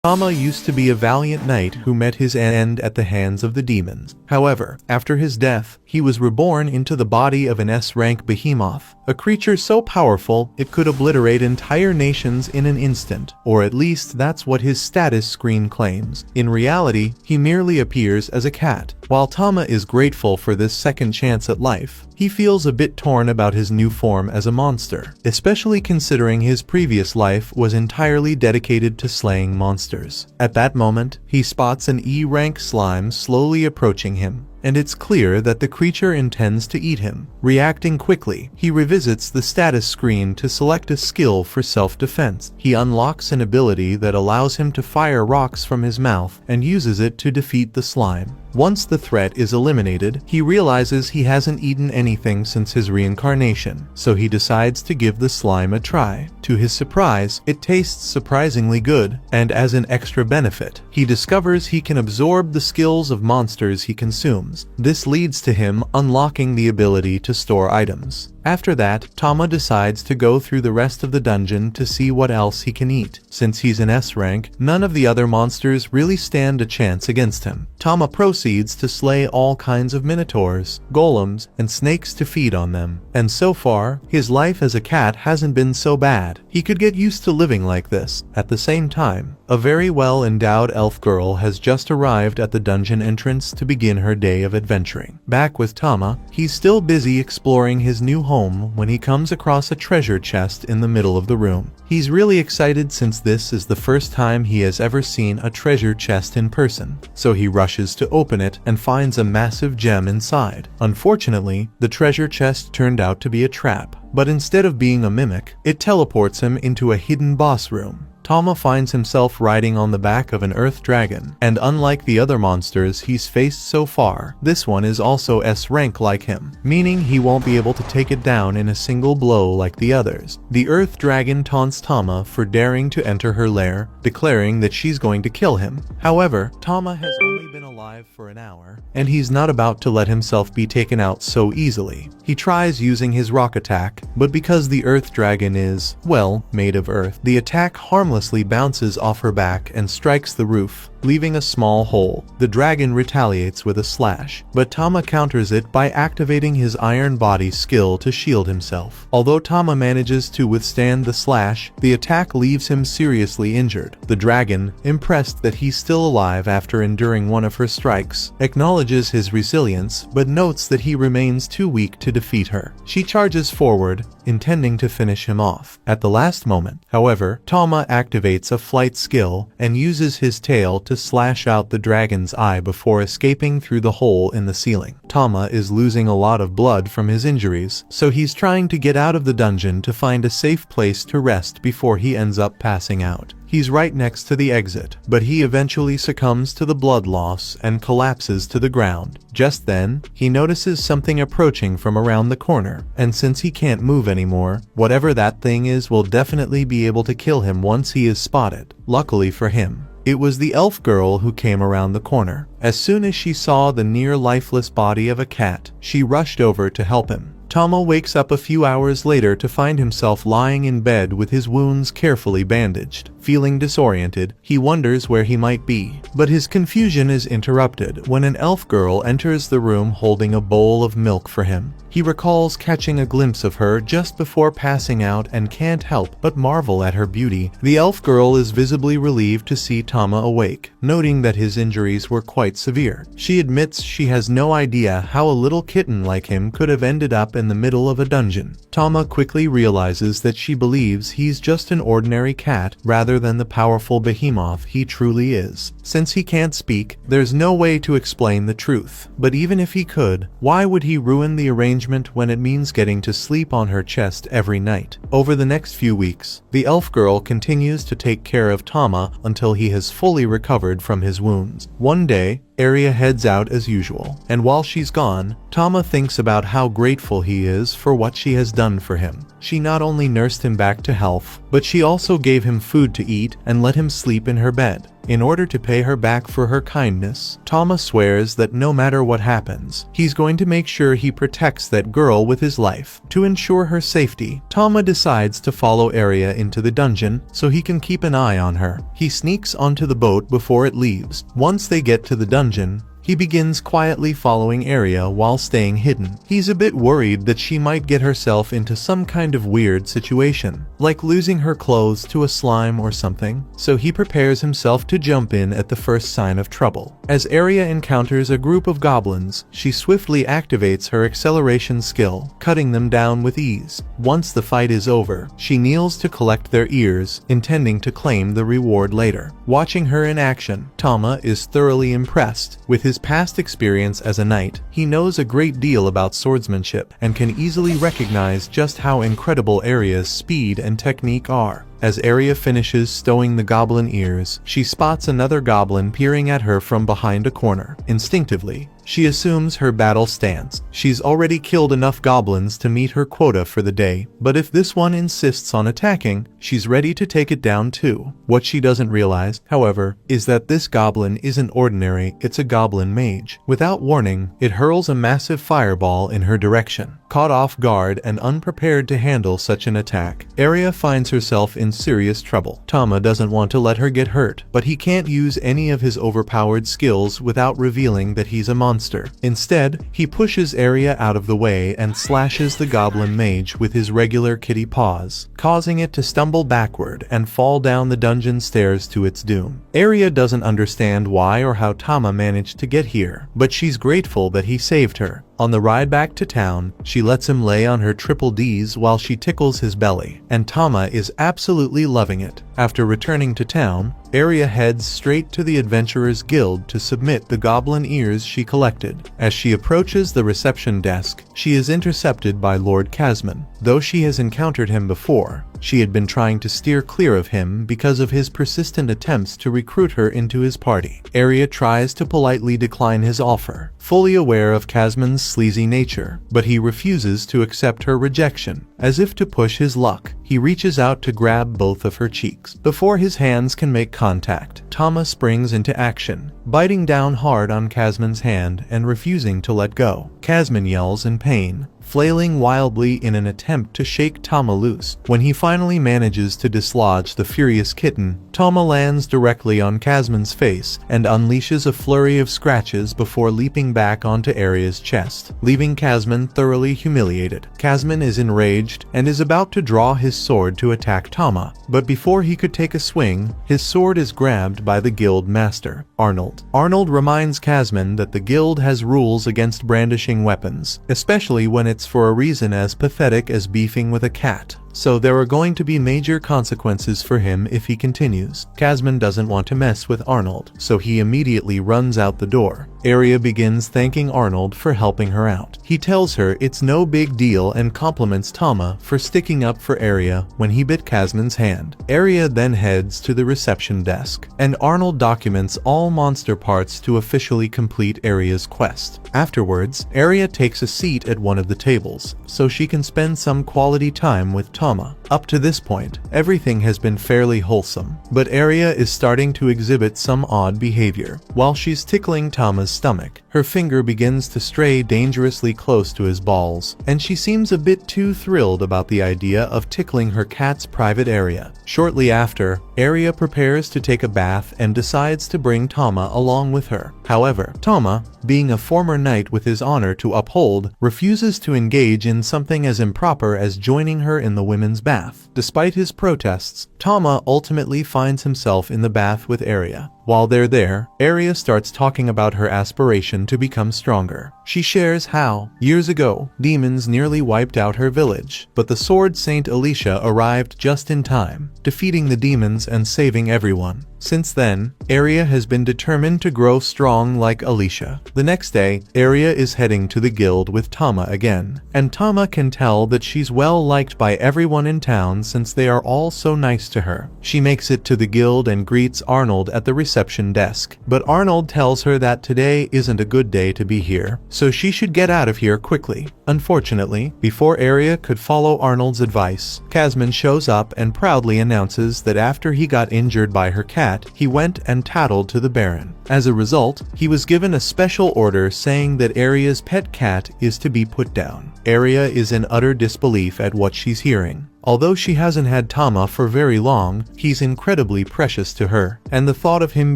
Tama used to be a valiant knight who met his end at the hands of the demons. However, after his death, he was reborn into the body of an S-rank behemoth, a creature so powerful it could obliterate entire nations in an instant, or at least that's what his status screen claims. In reality, he merely appears as a cat. While Tama is grateful for this second chance at life, he feels a bit torn about his new form as a monster, especially considering his previous life was entirely dedicated to slaying monsters. At that moment, he spots an E-rank slime slowly approaching him, and it's clear that the creature intends to eat him. Reacting quickly, he revisits the status screen to select a skill for self-defense. He unlocks an ability that allows him to fire rocks from his mouth and uses it to defeat the slime. Once the threat is eliminated, he realizes he hasn't eaten anything since his reincarnation, so he decides to give the slime a try. To his surprise, it tastes surprisingly good, and as an extra benefit, he discovers he can absorb the skills of monsters he consumes. This leads to him unlocking the ability to store items. After that, Tama decides to go through the rest of the dungeon to see what else he can eat. Since he's an S-rank, none of the other monsters really stand a chance against him. Tama proceeds to slay all kinds of minotaurs, golems, and snakes to feed on them. And so far, his life as a cat hasn't been so bad. He could get used to living like this. At the same time, a very well-endowed elf girl has just arrived at the dungeon entrance to begin her day of adventuring. Back with Tama, he's still busy exploring his new home when he comes across a treasure chest in the middle of the room. He's really excited since this is the first time he has ever seen a treasure chest in person, so he rushes to open it and finds a massive gem inside. Unfortunately, the treasure chest turned out to be a trap, but instead of being a mimic, it teleports him into a hidden boss room. Tama finds himself riding on the back of an earth dragon, and unlike the other monsters he's faced so far, this one is also S-rank like him, meaning he won't be able to take it down in a single blow like the others. The earth dragon taunts Tama for daring to enter her lair, declaring that she's going to kill him. However, Tama has only been alive for an hour, and he's not about to let himself be taken out so easily. He tries using his rock attack, but because the earth dragon is, well, made of earth, the attack harmlessly bounces off her back and strikes the roof, leaving a small hole. The dragon retaliates with a slash, but Tama counters it by activating his iron body skill to shield himself. Although Tama manages to withstand the slash, the attack leaves him seriously injured. The dragon, impressed that he's still alive after enduring one of her strikes, acknowledges his resilience but notes that he remains too weak to defeat her. She charges forward, intending to finish him off. At the last moment, however, Tama activates a flight skill and uses his tail to slash out the dragon's eye before escaping through the hole in the ceiling. Tama is losing a lot of blood from his injuries, so he's trying to get out of the dungeon to find a safe place to rest before he ends up passing out. He's right next to the exit, but he eventually succumbs to the blood loss and collapses to the ground. Just then, he notices something approaching from around the corner, and since he can't move anymore, whatever that thing is will definitely be able to kill him once he is spotted. Luckily for him, it was the elf girl who came around the corner. As soon as she saw the near lifeless body of a cat, she rushed over to help him. Tama wakes up a few hours later to find himself lying in bed with his wounds carefully bandaged. Feeling disoriented, he wonders where he might be, but his confusion is interrupted when an elf girl enters the room holding a bowl of milk for him. He recalls catching a glimpse of her just before passing out and can't help but marvel at her beauty. The elf girl is visibly relieved to see Tama awake, noting that his injuries were quite severe. She admits she has no idea how a little kitten like him could have ended up in the middle of a dungeon. Tama quickly realizes that she believes he's just an ordinary cat rather than the powerful behemoth he truly is. Since he can't speak, there's no way to explain the truth. But even if he could, why would he ruin the arrangement when it means getting to sleep on her chest every night? Over the next few weeks, the elf girl continues to take care of Tama until he has fully recovered from his wounds. One day, Arya heads out as usual, and while she's gone, Tama thinks about how grateful he is for what she has done for him. She not only nursed him back to health, but she also gave him food to eat and let him sleep in her bed. In order to pay her back for her kindness, Tama swears that no matter what happens, he's going to make sure he protects that girl with his life. To ensure her safety, Tama decides to follow Arya into the dungeon so he can keep an eye on her. He sneaks onto the boat before it leaves. Once they get to the dungeon, he begins quietly following Arya while staying hidden. He's a bit worried that she might get herself into some kind of weird situation, like losing her clothes to a slime or something, so he prepares himself to jump in at the first sign of trouble. As Arya encounters a group of goblins, she swiftly activates her acceleration skill, cutting them down with ease. Once the fight is over, she kneels to collect their ears, intending to claim the reward later. Watching her in action, Tama is thoroughly impressed. With his past experience as a knight, he knows a great deal about swordsmanship and can easily recognize just how incredible Arya's speed and technique are. As Arya finishes stowing the goblin ears, she spots another goblin peering at her from behind a corner. Instinctively, she assumes her battle stance. She's already killed enough goblins to meet her quota for the day, but if this one insists on attacking, she's ready to take it down too. What she doesn't realize, however, is that this goblin isn't ordinary, it's a goblin mage. Without warning, it hurls a massive fireball in her direction. Caught off guard and unprepared to handle such an attack, Arya finds herself in serious trouble. Tama doesn't want to let her get hurt, but he can't use any of his overpowered skills without revealing that he's a monster. Instead, he pushes Arya out of the way and slashes the goblin mage with his regular kitty paws, causing it to stumble backward and fall down the dungeon stairs to its doom. Arya doesn't understand why or how Tama managed to get here, but she's grateful that he saved her. On the ride back to town, she lets him lay on her triple Ds while she tickles his belly, and Tama is absolutely loving it. After returning to town, Arya heads straight to the Adventurers Guild to submit the goblin ears she collected. As she approaches the reception desk, she is intercepted by Lord Casman. Though she has encountered him before, she had been trying to steer clear of him because of his persistent attempts to recruit her into his party. Arya tries to politely decline his offer, fully aware of Casman's sleazy nature, but he refuses to accept her rejection. As if to push his luck, he reaches out to grab both of her cheeks. Before his hands can make contact, Tama springs into action, biting down hard on Casman's hand and refusing to let go. Casman yells in pain, flailing wildly in an attempt to shake Tama loose. When he finally manages to dislodge the furious kitten, Tama lands directly on Casman's face and unleashes a flurry of scratches before leaping back onto Arya's chest, leaving Casman thoroughly humiliated. Casman is enraged and is about to draw his sword to attack Tama, but before he could take a swing, his sword is grabbed by the guild master, Arnold. Arnold reminds Casman that the guild has rules against brandishing weapons, especially when it's for a reason as pathetic as beefing with a cat. So there are going to be major consequences for him if he continues. Casman doesn't want to mess with Arnold, so he immediately runs out the door. Arya begins thanking Arnold for helping her out. He tells her it's no big deal and compliments Tama for sticking up for Arya when he bit Casman's hand. Arya then heads to the reception desk, and Arnold documents all monster parts to officially complete Arya's quest. Afterwards, Arya takes a seat at one of the tables, so she can spend some quality time with Tama. Up to this point, everything has been fairly wholesome, but Arya is starting to exhibit some odd behavior. While she's tickling Tama's stomach, her finger begins to stray dangerously close to his balls, and she seems a bit too thrilled about the idea of tickling her cat's private area. Shortly after, Arya prepares to take a bath and decides to bring Tama along with her. However, Tama, being a former knight with his honor to uphold, refuses to engage in something as improper as joining her in the women's bath. Despite his protests, Tama ultimately finds himself in the bath with Arya. While they're there, Arya starts talking about her aspiration to become stronger. She shares how, years ago, demons nearly wiped out her village, but the sword Saint Alicia arrived just in time, defeating the demons and saving everyone. Since then, Arya has been determined to grow strong like Alicia. The next day, Arya is heading to the guild with Tama again, and Tama can tell that she's well liked by everyone in town since they are all so nice to her. She makes it to the guild and greets Arnold at the reception desk, but Arnold tells her that today isn't a good day to be here, so she should get out of here quickly. Unfortunately, before Arya could follow Arnold's advice, Casman shows up and proudly announces that after he got injured by her cat, cat, he went and tattled to the Baron. As a result, he was given a special order saying that Aria's pet cat is to be put down. Aria is in utter disbelief at what she's hearing. Although she hasn't had Tama for very long, he's incredibly precious to her, and the thought of him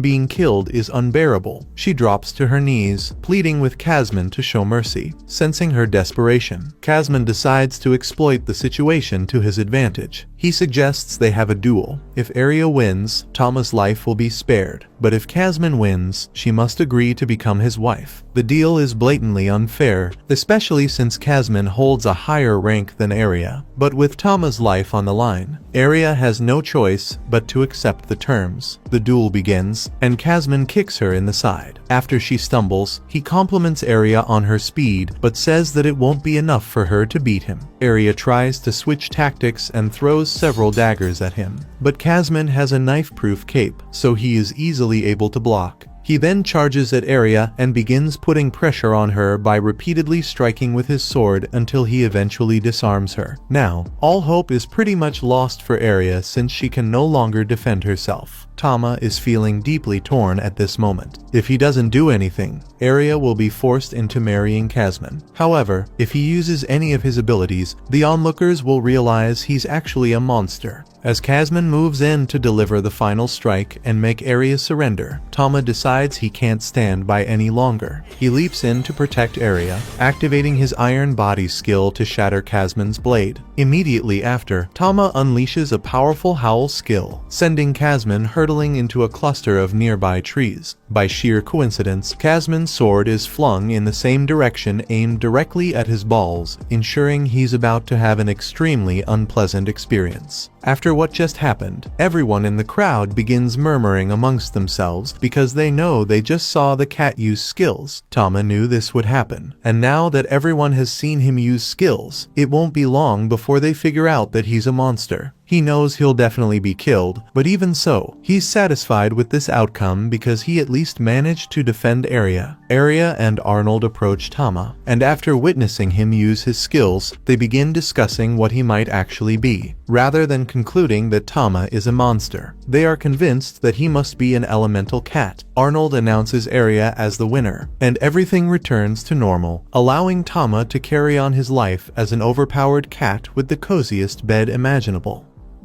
being killed is unbearable. She drops to her knees, pleading with Kazman to show mercy. Sensing her desperation, Kazman decides to exploit the situation to his advantage. He suggests they have a duel. If Aria wins, Tama's life will be spared, but if Kazman wins, she must agree to become his wife. The deal is blatantly unfair, especially since Kazman holds a higher rank than Aria. But with Tama's life on the line, Aria has no choice but to accept the terms. The duel begins, and Kazman kicks her in the side. After she stumbles, he compliments Aria on her speed, but says that it won't be enough for her to beat him. Aria tries to switch tactics and throws several daggers at him, but Kazman has a knife-proof cape, so he is easily able to block. He then charges at Aria and begins putting pressure on her by repeatedly striking with his sword until he eventually disarms her. Now, all hope is pretty much lost for Aria since she can no longer defend herself. Tama is feeling deeply torn at this moment. If he doesn't do anything, Aria will be forced into marrying Kazman. However, if he uses any of his abilities, the onlookers will realize he's actually a monster. As Kazman moves in to deliver the final strike and make Aria surrender, Tama decides he can't stand by any longer. He leaps in to protect Aria, activating his iron body skill to shatter Kazman's blade. Immediately after, Tama unleashes a powerful howl skill, sending Kazman hurtling into a cluster of nearby trees. By sheer coincidence, Kazman's sword is flung in the same direction aimed directly at his balls, ensuring he's about to have an extremely unpleasant experience. After what just happened, everyone in the crowd begins murmuring amongst themselves because they know they just saw the cat use skills. Tama knew this would happen, and now that everyone has seen him use skills, it won't be long before they figure out that he's a monster. He knows he'll definitely be killed, but even so, he's satisfied with this outcome because he at least managed to defend Aria. Aria and Arnold approach Tama, and after witnessing him use his skills, they begin discussing what he might actually be, rather than concluding that Tama is a monster. They are convinced that he must be an elemental cat. Arnold announces Aria as the winner, and everything returns to normal, allowing Tama to carry on his life as an overpowered cat with the coziest bed imaginable.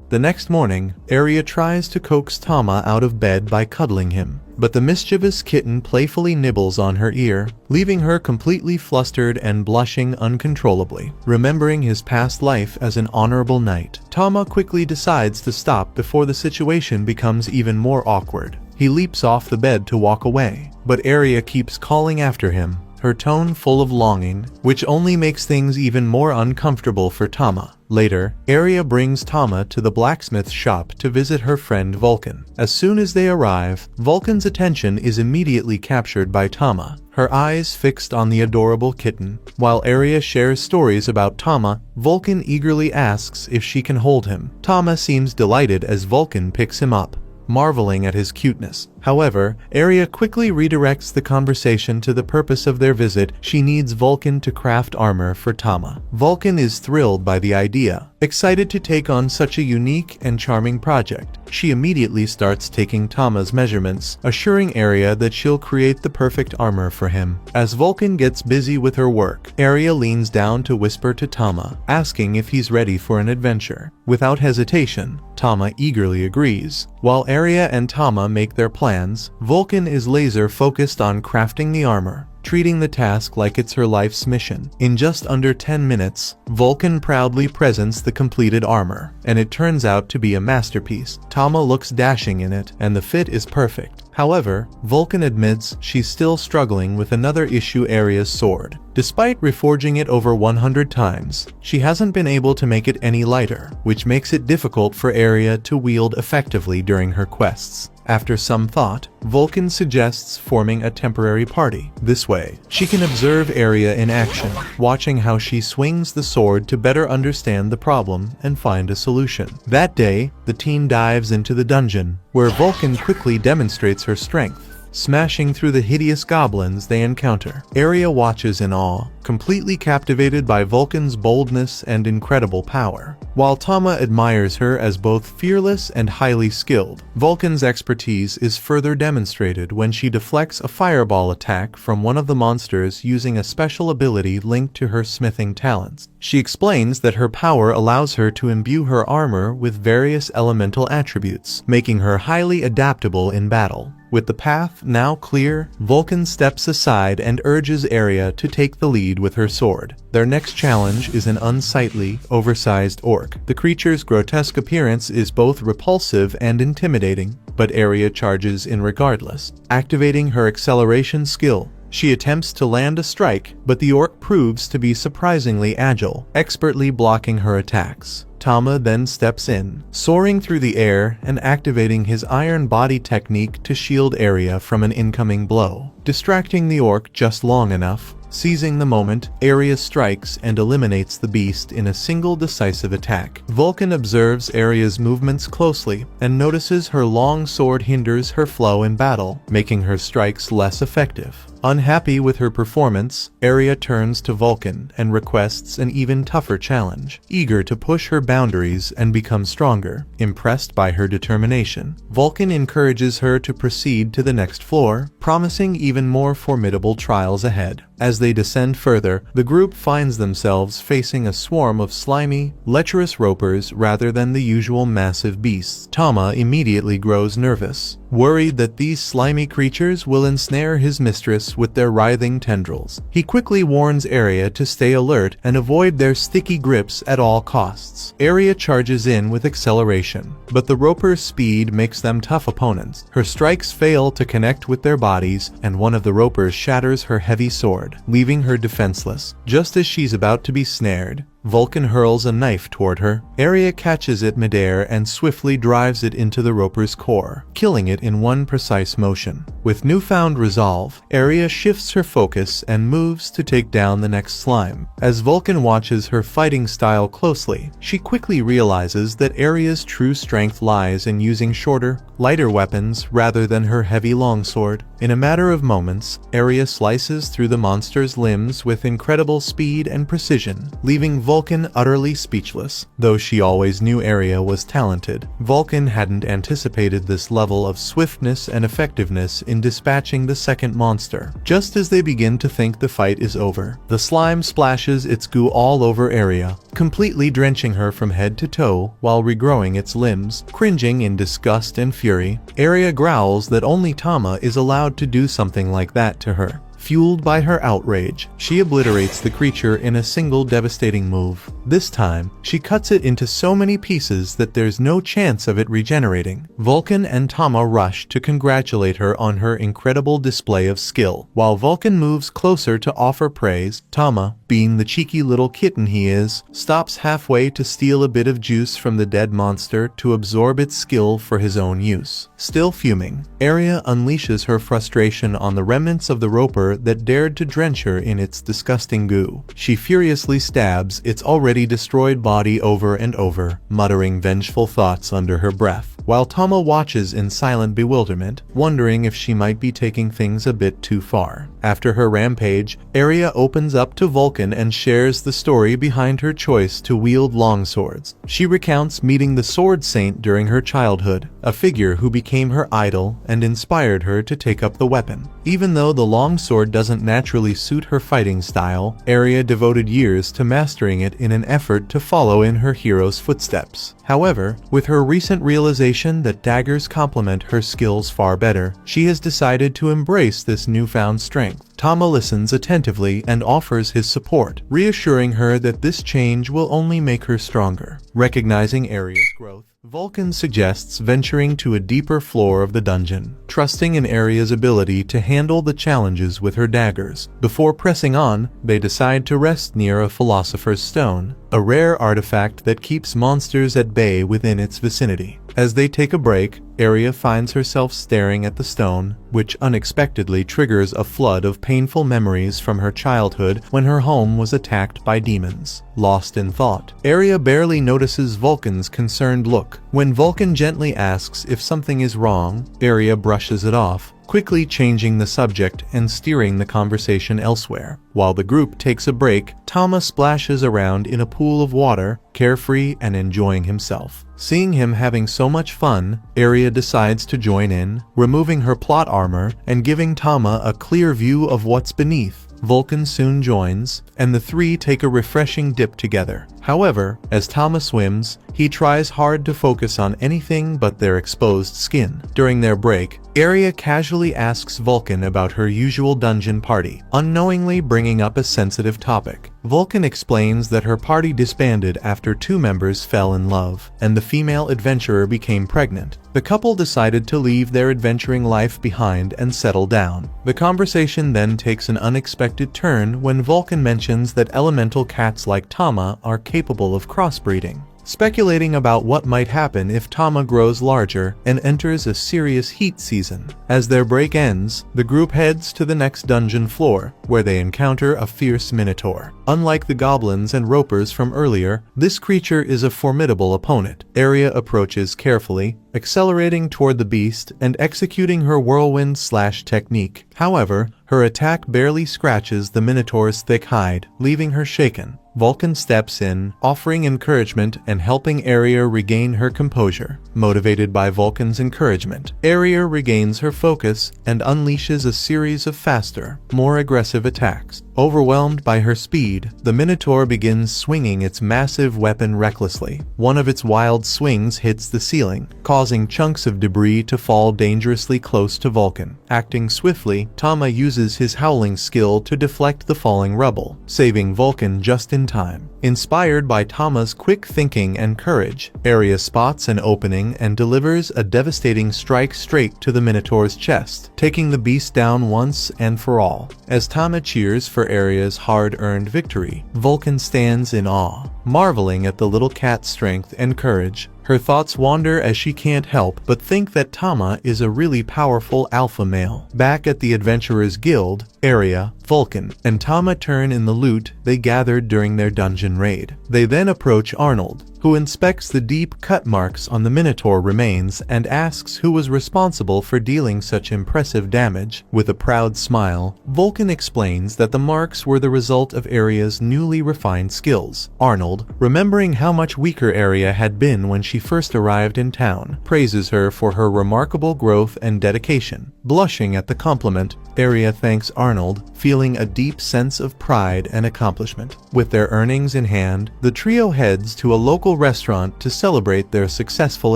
The next morning, Aria tries to coax Tama out of bed by cuddling him, but the mischievous kitten playfully nibbles on her ear, leaving her completely flustered and blushing uncontrollably. Remembering his past life as an honorable knight, Tama quickly decides to stop before the situation becomes even more awkward. He leaps off the bed to walk away, but Aria keeps calling after him, her tone full of longing, which only makes things even more uncomfortable for Tama. Later, Aria brings Tama to the blacksmith shop to visit her friend Vulcan. As soon as they arrive, Vulcan's attention is immediately captured by Tama, her eyes fixed on the adorable kitten. While Aria shares stories about Tama, Vulcan eagerly asks if she can hold him. Tama seems delighted as Vulcan picks him up, marveling at his cuteness. However, Aria quickly redirects the conversation to the purpose of their visit. She needs Vulcan to craft armor for Tama. Vulcan is thrilled by the idea, excited to take on such a unique and charming project. She immediately starts taking Tama's measurements, assuring Aria that she'll create the perfect armor for him. As Vulcan gets busy with her work, Aria leans down to whisper to Tama, asking if he's ready for an adventure. Without hesitation, Tama eagerly agrees. While Aria and Tama make their plans, Vulcan is laser-focused on crafting the armor, treating the task like it's her life's mission. In just under 10 minutes, Vulcan proudly presents the completed armor, and it turns out to be a masterpiece. Tama looks dashing in it, and the fit is perfect. However, Vulcan admits she's still struggling with another issue: Aria's sword. Despite reforging it over 100 times, she hasn't been able to make it any lighter, which makes it difficult for Aria to wield effectively during her quests. After some thought, Vulcan suggests forming a temporary party. This way, she can observe Aria in action, watching how she swings the sword to better understand the problem and find a solution. That day, the team dives into the dungeon, where Vulcan quickly demonstrates her strength, smashing through the hideous goblins they encounter. Aria watches in awe, completely captivated by Vulcan's boldness and incredible power. While Tama admires her as both fearless and highly skilled, Vulcan's expertise is further demonstrated when she deflects a fireball attack from one of the monsters using a special ability linked to her smithing talents. She explains that her power allows her to imbue her armor with various elemental attributes, making her highly adaptable in battle. With the path now clear, Vulcan steps aside and urges Arya to take the lead with her sword. Their next challenge is an unsightly, oversized orc. The creature's grotesque appearance is both repulsive and intimidating, but Arya charges in regardless. Activating her acceleration skill, she attempts to land a strike, but the orc proves to be surprisingly agile, expertly blocking her attacks. Tama then steps in, soaring through the air and activating his iron body technique to shield Arya from an incoming blow. Distracting the orc just long enough, seizing the moment, Arya strikes and eliminates the beast in a single decisive attack. Vulcan observes Arya's movements closely and notices her long sword hinders her flow in battle, making her strikes less effective. Unhappy with her performance, Arya turns to Vulcan and requests an even tougher challenge. Eager to push her boundaries and become stronger, impressed by her determination, Vulcan encourages her to proceed to the next floor, promising even more formidable trials ahead. As they descend further, the group finds themselves facing a swarm of slimy, lecherous ropers rather than the usual massive beasts. Tama immediately grows nervous, worried that these slimy creatures will ensnare his mistress with their writhing tendrils. He quickly warns Arya to stay alert and avoid their sticky grips at all costs. Arya charges in with acceleration, but the ropers' speed makes them tough opponents. Her strikes fail to connect with their bodies, and one of the ropers shatters her heavy sword, leaving her defenseless. Just as she's about to be snared, Vulcan hurls a knife toward her. Arya catches it midair and swiftly drives it into the roper's core, killing it in one precise motion. With newfound resolve, Arya shifts her focus and moves to take down the next slime. As Vulcan watches her fighting style closely, she quickly realizes that Arya's true strength lies in using shorter, lighter weapons rather than her heavy longsword. In a matter of moments, Arya slices through the monster's limbs with incredible speed and precision, leaving Vulcan utterly speechless. Though she always knew Arya was talented, Vulcan hadn't anticipated this level of swiftness and effectiveness in dispatching the second monster. Just as they begin to think the fight is over, the slime splashes its goo all over Arya, completely drenching her from head to toe while regrowing its limbs. Cringing in disgust and fury, Arya growls that only Tama is allowed to do something like that to her. Fueled by her outrage, she obliterates the creature in a single devastating move. This time, she cuts it into so many pieces that there's no chance of it regenerating. Vulcan and Tama rush to congratulate her on her incredible display of skill. While Vulcan moves closer to offer praise, Tama, being the cheeky little kitten he is, stops halfway to steal a bit of juice from the dead monster to absorb its skill for his own use. Still fuming, Arya unleashes her frustration on the remnants of the roper that dared to drench her in its disgusting goo. She furiously stabs its already destroyed body over and over, muttering vengeful thoughts under her breath, while Tama watches in silent bewilderment, wondering if she might be taking things a bit too far. After her rampage, Arya opens up to Vulcan and shares the story behind her choice to wield longswords. She recounts meeting the Sword Saint during her childhood, a figure who became her idol and inspired her to take up the weapon. Even though the longsword doesn't naturally suit her fighting style, Arya devoted years to mastering it in an effort to follow in her hero's footsteps. However, with her recent realization that daggers complement her skills far better, she has decided to embrace this newfound strength. Tama listens attentively and offers his support, reassuring her that this change will only make her stronger. Recognizing Arya's growth, Vulcan suggests venturing to a deeper floor of the dungeon, trusting in Arya's ability to handle the challenges with her daggers. Before pressing on, they decide to rest near a Philosopher's Stone, a rare artifact that keeps monsters at bay within its vicinity. As they take a break, Area finds herself staring at the stone, which unexpectedly triggers a flood of painful memories from her childhood when her home was attacked by demons. Lost in thought, Area barely notices Vulcan's concerned look. When Vulcan gently asks if something is wrong, Area brushes it off, quickly changing the subject and steering the conversation elsewhere. While the group takes a break, Tama splashes around in a pool of water, carefree and enjoying himself. Seeing him having so much fun, Area decides to join in, removing her plot armor and giving Tama a clear view of what's beneath. Vulcan soon joins, and the three take a refreshing dip together. However, as Tama swims, he tries hard to focus on anything but their exposed skin. During their break, Area casually asks Vulcan about her usual dungeon party, unknowingly bringing up a sensitive topic. Vulcan explains that her party disbanded after 2 members fell in love, and the female adventurer became pregnant. The couple decided to leave their adventuring life behind and settle down. The conversation then takes an unexpected turn when Vulcan mentions that elemental cats like Tama are capable of crossbreeding, speculating about what might happen if Tama grows larger and enters a serious heat season. As their break ends, the group heads to the next dungeon floor, where they encounter a fierce minotaur. Unlike the goblins and ropers from earlier, this creature is a formidable opponent. Area approaches carefully, accelerating toward the beast and executing her whirlwind slash technique. However, her attack barely scratches the minotaur's thick hide, leaving her shaken. Vulcan steps in, offering encouragement and helping Area regain her composure. Motivated by Vulcan's encouragement, Area regains her focus and unleashes a series of faster, more aggressive attacks. Overwhelmed by her speed, the Minotaur begins swinging its massive weapon recklessly. One of its wild swings hits the ceiling, causing chunks of debris to fall dangerously close to Vulcan. Acting swiftly, Tama uses his howling skill to deflect the falling rubble, saving Vulcan just in time. Inspired by Tama's quick thinking and courage, Area spots an opening and delivers a devastating strike straight to the Minotaur's chest, taking the beast down once and for all. As Tama cheers for Area's hard-earned victory, Vulcan stands in awe, marveling at the little cat's strength and courage. Her thoughts wander as she can't help but think that Tama is a really powerful alpha male. Back at the Adventurers Guild, Area, Vulcan, and Tama turn in the loot they gathered during their dungeon raid. They then approach Arnold, who inspects the deep cut marks on the Minotaur remains and asks who was responsible for dealing such impressive damage. With a proud smile, Vulcan explains that the marks were the result of Area's newly refined skills. Arnold, remembering how much weaker Area had been when she first arrived in town, praises her for her remarkable growth and dedication. Blushing at the compliment, Area thanks Arnold, feeling a deep sense of pride and accomplishment. With their earnings in hand, the trio heads to a local restaurant to celebrate their successful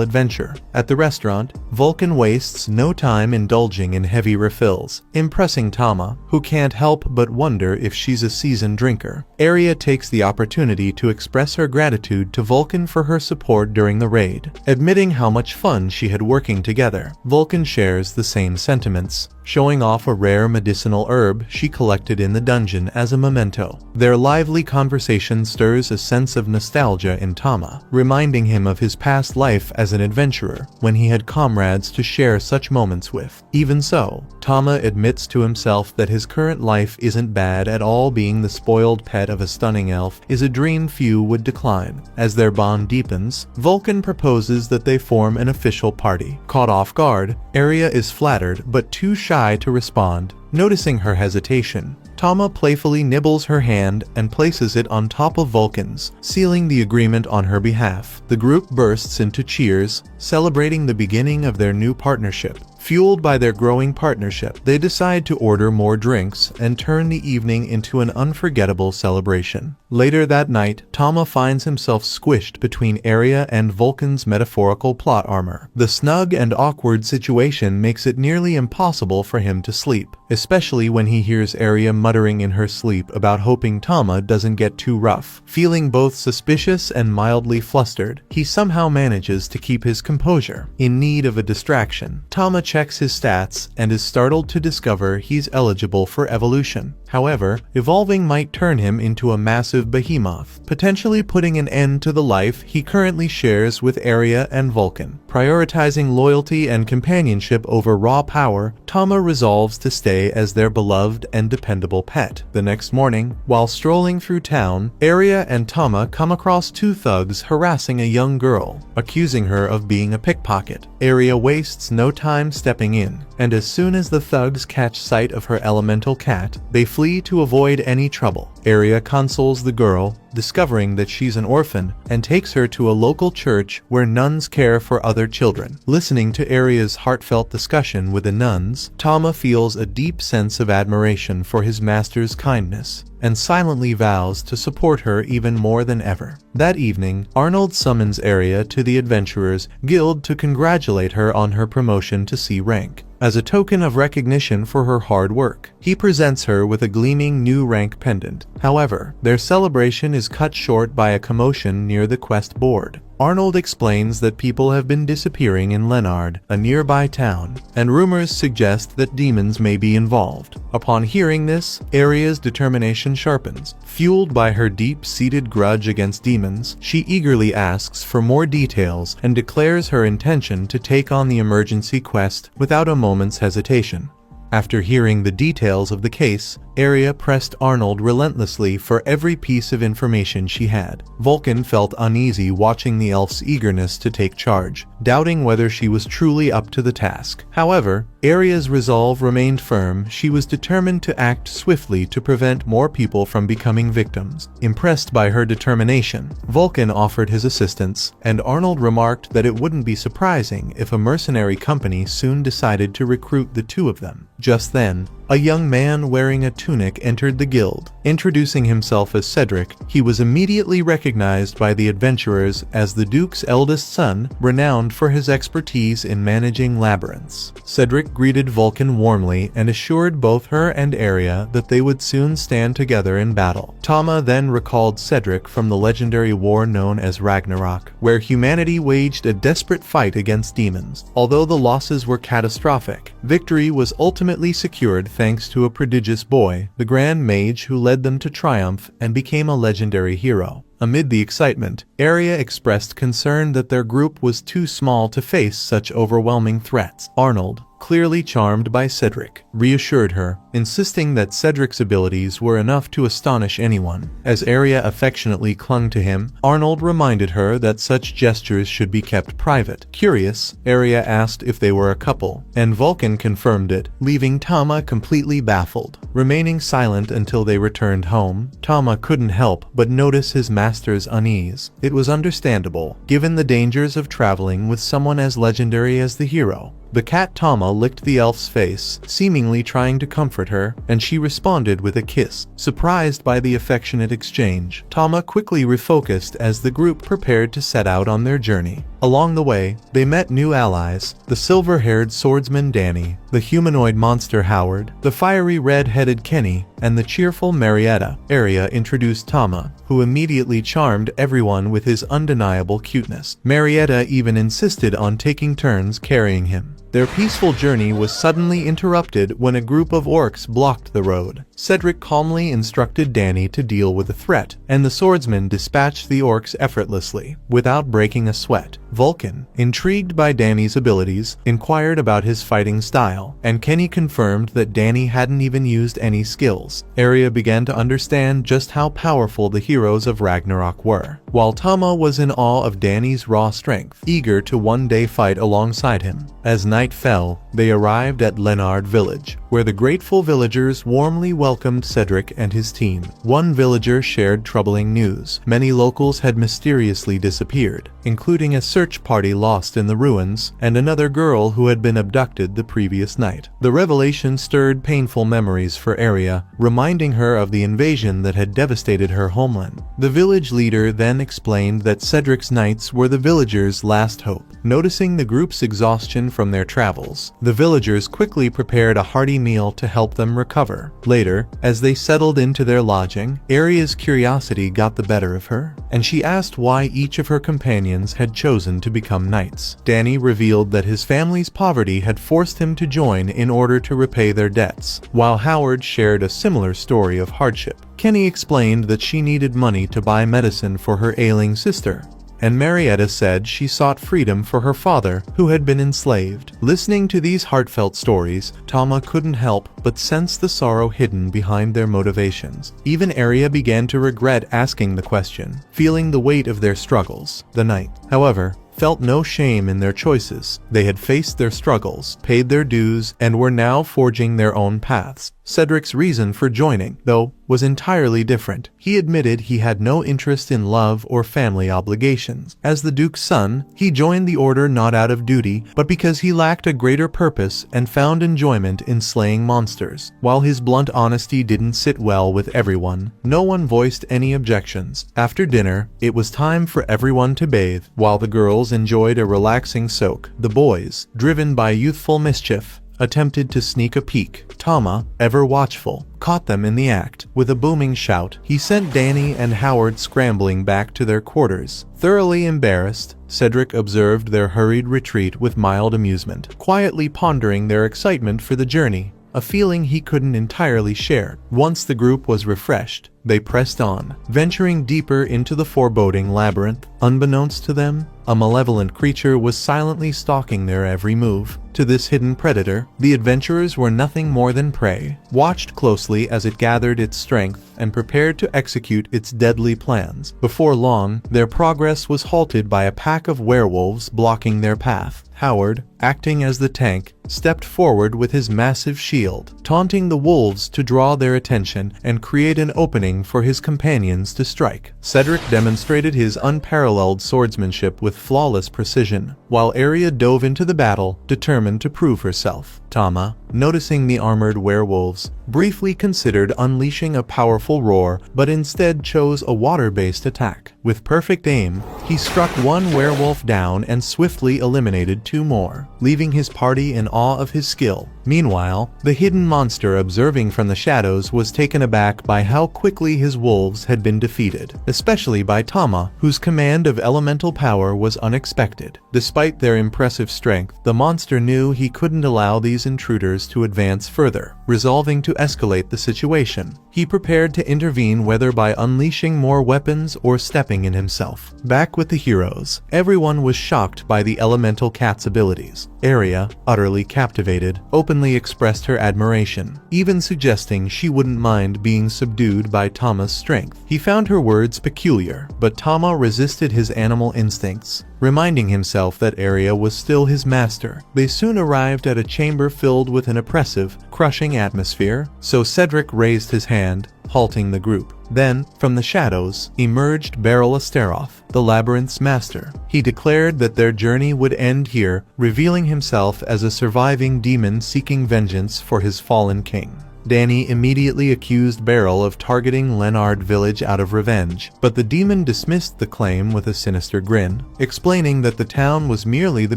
adventure. At the restaurant, Vulcan wastes no time indulging in heavy refills, impressing Tama, who can't help but wonder if she's a seasoned drinker. Area takes the opportunity to express her gratitude to Vulcan for her support during the raid, admitting how much fun she had working together. Vulcan shares the same sentiments, showing off a rare medicinal herb she collected in the dungeon as a memento. Their lively conversation stirs a sense of nostalgia in Tama, reminding him of his past life as an adventurer, when he had comrades to share such moments with. Even so, Tama admits to himself that his current life isn't bad at all. Being the spoiled pet of a stunning elf is a dream few would decline. As their bond deepens, Vulcan proposes that they form an official party. Caught off guard, Area is flattered but too shy to respond. Noticing her hesitation, Tama playfully nibbles her hand and places it on top of Vulcan's, sealing the agreement on her behalf. The group bursts into cheers, celebrating the beginning of their new partnership. Fueled by their growing partnership, they decide to order more drinks and turn the evening into an unforgettable celebration. Later that night, Tama finds himself squished between Area and Vulcan's metaphorical plot armor. The snug and awkward situation makes it nearly impossible for him to sleep, especially when he hears Area muttering in her sleep about hoping Tama doesn't get too rough. Feeling both suspicious and mildly flustered, he somehow manages to keep his composure. In need of a distraction, Tama checks his stats and is startled to discover he's eligible for evolution. However, evolving might turn him into a massive behemoth, potentially putting an end to the life he currently shares with Aria and Vulcan. Prioritizing loyalty and companionship over raw power, Tama resolves to stay as their beloved and dependable pet. The next morning, while strolling through town, Aria and Tama come across two thugs harassing a young girl, accusing her of being a pickpocket. Aria wastes no time stepping in, and as soon as the thugs catch sight of her elemental cat, they flee to avoid any trouble. Aria consoles the girl, discovering that she's an orphan, and takes her to a local church where nuns care for other children. Listening to Aria's heartfelt discussion with the nuns, Tama feels a deep sense of admiration for his master's kindness, and silently vows to support her even more than ever. That evening, Arnold summons Aria to the Adventurers Guild to congratulate her on her promotion to C rank. As a token of recognition for her hard work, he presents her with a gleaming new rank pendant. However, their celebration is cut short by a commotion near the quest board. Arnold explains that people have been disappearing in Leonard, a nearby town, and rumors suggest that demons may be involved. Upon hearing this, Aria's determination sharpens. Fueled by her deep-seated grudge against demons, she eagerly asks for more details and declares her intention to take on the emergency quest without a moment's hesitation. After hearing the details of the case, Aria pressed Arnold relentlessly for every piece of information she had. Vulcan felt uneasy watching the elf's eagerness to take charge, doubting whether she was truly up to the task. However, Aria's resolve remained firm. She was determined to act swiftly to prevent more people from becoming victims. Impressed by her determination, Vulcan offered his assistance, and Arnold remarked that it wouldn't be surprising if a mercenary company soon decided to recruit the two of them. Just then, a young man wearing a tunic entered the guild. Introducing himself as Cedric, he was immediately recognized by the adventurers as the Duke's eldest son, renowned for his expertise in managing labyrinths. Cedric greeted Vulcan warmly and assured both her and Aria that they would soon stand together in battle. Tama then recalled Cedric from the legendary war known as Ragnarok, where humanity waged a desperate fight against demons. Although the losses were catastrophic, victory was ultimately secured thanks to a prodigious boy, the Grand Mage who led them to triumph and became a legendary hero. Amid the excitement, Aria expressed concern that their group was too small to face such overwhelming threats. Arnold, clearly charmed by Cedric, reassured her, insisting that Cedric's abilities were enough to astonish anyone. As Aria affectionately clung to him, Arnold reminded her that such gestures should be kept private. Curious, Aria asked if they were a couple, and Vulcan confirmed it, leaving Tama completely baffled. Remaining silent until they returned home, Tama couldn't help but notice his master's unease. It was understandable, given the dangers of traveling with someone as legendary as the hero. The cat Tama licked the elf's face, seemingly trying to comfort her, and she responded with a kiss. Surprised by the affectionate exchange, Tama quickly refocused as the group prepared to set out on their journey. Along the way, they met new allies: the silver-haired swordsman Danny, the humanoid monster Howard, the fiery red-headed Kenny, and the cheerful Marietta. Aria introduced Tama, who immediately charmed everyone with his undeniable cuteness. Marietta even insisted on taking turns carrying him. Their peaceful journey was suddenly interrupted when a group of orcs blocked the road. Cedric calmly instructed Danny to deal with the threat, and the swordsman dispatched the orcs effortlessly, without breaking a sweat. Vulcan, intrigued by Danny's abilities, inquired about his fighting style, and Kenny confirmed that Danny hadn't even used any skills. Aria began to understand just how powerful the heroes of Ragnarok were, while Tama was in awe of Danny's raw strength, eager to one day fight alongside him. As night fell, they arrived at Leonard Village, where the grateful villagers warmly welcomed Cedric and his team. One villager shared troubling news. Many locals had mysteriously disappeared, including a search party lost in the ruins, and another girl who had been abducted the previous night. The revelation stirred painful memories for Aria, reminding her of the invasion that had devastated her homeland. The village leader then explained that Cedric's knights were the villagers' last hope. Noticing the group's exhaustion from their travels, the villagers quickly prepared a hearty meal to help them recover. Later, as they settled into their lodging, Aria's curiosity got the better of her, and she asked why each of her companions companions had chosen to become knights. Danny revealed that his family's poverty had forced him to join in order to repay their debts, while Howard shared a similar story of hardship. Kenny explained that she needed money to buy medicine for her ailing sister, and Marietta said she sought freedom for her father, who had been enslaved. Listening to these heartfelt stories, Tama couldn't help but sense the sorrow hidden behind their motivations. Even Arya began to regret asking the question, feeling the weight of their struggles. The knight, however, felt no shame in their choices. They had faced their struggles, paid their dues, and were now forging their own paths. Cedric's reason for joining, though, was entirely different. He admitted he had no interest in love or family obligations. As the Duke's son, he joined the order not out of duty, but because he lacked a greater purpose and found enjoyment in slaying monsters. While his blunt honesty didn't sit well with everyone, no one voiced any objections. After dinner, it was time for everyone to bathe. While the girls enjoyed a relaxing soak, the boys, driven by youthful mischief, attempted to sneak a peek. Tama, ever watchful, caught them in the act. With a booming shout, he sent Danny and Howard scrambling back to their quarters. Thoroughly embarrassed, Cedric observed their hurried retreat with mild amusement, quietly pondering their excitement for the journey, a feeling he couldn't entirely share. Once the group was refreshed, they pressed on, venturing deeper into the foreboding labyrinth. Unbeknownst to them, a malevolent creature was silently stalking their every move. To this hidden predator, the adventurers were nothing more than prey, watched closely as it gathered its strength and prepared to execute its deadly plans. Before long, their progress was halted by a pack of werewolves blocking their path. Howard, acting as the tank, stepped forward with his massive shield, taunting the wolves to draw their attention and create an opening for his companions to strike. Cedric demonstrated his unparalleled swordsmanship with flawless precision, while Arya dove into the battle, determined to prove herself. Tama, noticing the armored werewolves, briefly considered unleashing a powerful roar, but instead chose a water-based attack. With perfect aim, he struck one werewolf down and swiftly eliminated two more, leaving his party in awe of his skill. Meanwhile, the hidden monster observing from the shadows was taken aback by how quickly his wolves had been defeated, especially by Tama, whose command of elemental power was unexpected. Despite their impressive strength, the monster knew he couldn't allow these intruders to advance further. Resolving to escalate the situation, he prepared to intervene, whether by unleashing more weapons or stepping in himself. Back with the heroes, everyone was shocked by the elemental cat's abilities. Arya, utterly captivated, openly expressed her admiration, even suggesting she wouldn't mind being subdued by Tama's strength. He found her words peculiar, but Tama resisted his animal instincts, reminding himself that Arya was still his master. They soon arrived at a chamber filled with an oppressive, crushing atmosphere, so Cedric raised his hand, halting the group. Then, from the shadows, emerged Beryl Astaroth, the labyrinth's master. He declared that their journey would end here, revealing himself as a surviving demon seeking vengeance for his fallen king. Danny immediately accused Beryl of targeting Leonard Village out of revenge, but the demon dismissed the claim with a sinister grin, explaining that the town was merely the